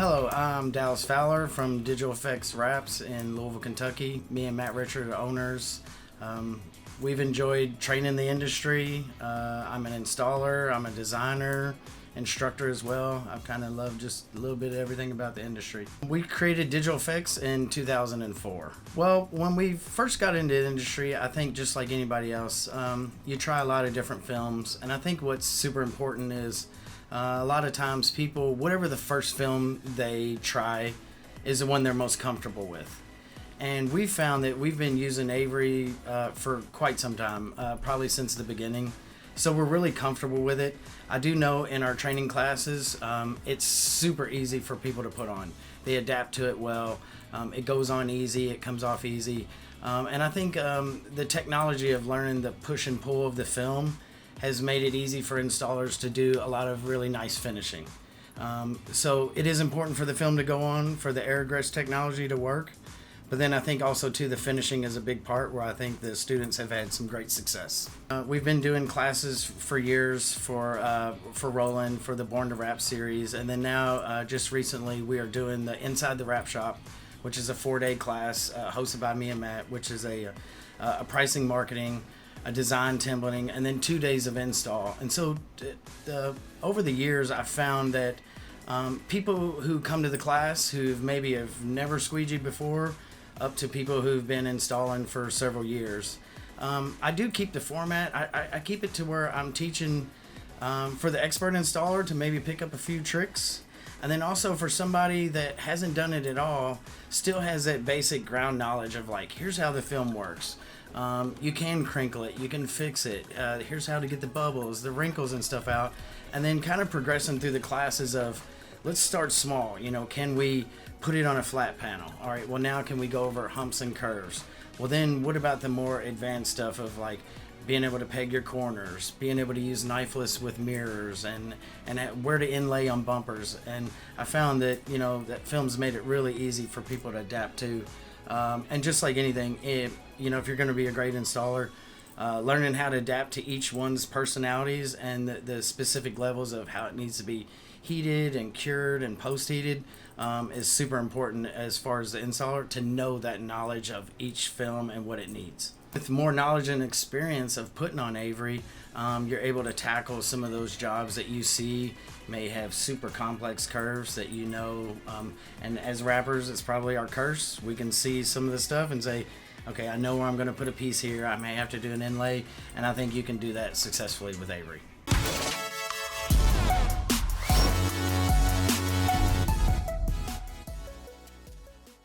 Hello, I'm Dallas Fowler from EFX Wraps in Louisville, Kentucky. Me and Matt Richard are owners. We've enjoyed training the industry. I'm an installer, I'm a designer, instructor as well. I've kind of loved just a little bit of everything about the industry. We created EFX in 2004. Well, when we first got into the industry, I think just like anybody else, you try a lot of different films, and I think what's super important is a lot of times people, whatever the first film they try is the one they're most comfortable with. And we found that we've been using Avery for quite some time, probably since the beginning. So we're really comfortable with it. I do know in our training classes, it's super easy for people to put on. They adapt to it well. It goes on easy, it comes off easy. And I think the technology of learning the push and pull of the film has made it easy for installers to do a lot of really nice finishing. So it is important for the film to go on, for the air egress technology to work. But then I think also too the finishing is a big part where I think the students have had some great success. We've been doing classes for years for Roland, for the Born to Wrap series, and then now just recently we are doing the Inside the Wrap Shop, which is a 4-day class hosted by me and Matt, which is a pricing, marketing, a design templating, and then 2 days of install. And so over the years I've found that people who come to the class who've maybe have never squeegeed before, up to people who've been installing for several years. I do keep the format. I keep it to where I'm teaching for the expert installer to maybe pick up a few tricks, and then also for somebody that hasn't done it at all, still has that basic ground knowledge of like, here's how the film works. You can crinkle it, you can fix it. Here's how to get the bubbles, the wrinkles and stuff out, and then kind of progressing through the classes of, let's start small. You know, can we put it on a flat panel? All right, well now can we go over humps and curves? Well then what about the more advanced stuff of like being able to peg your corners, being able to use knifeless with mirrors, and where to inlay on bumpers. And I found that, you know, that film's made it really easy for people to adapt to. And just like anything, you know, if you're going to be a great installer, learning how to adapt to each one's personalities and the specific levels of how it needs to be heated and cured and post-heated is super important as far as the installer to know that knowledge of each film and what it needs. With more knowledge and experience of putting on Avery, you're able to tackle some of those jobs that you see may have super complex curves that you know, and as wrappers, it's probably our curse. We can see some of the stuff and say, okay, I know where I'm going to put a piece here. I may have to do an inlay, and I think you can do that successfully with Avery.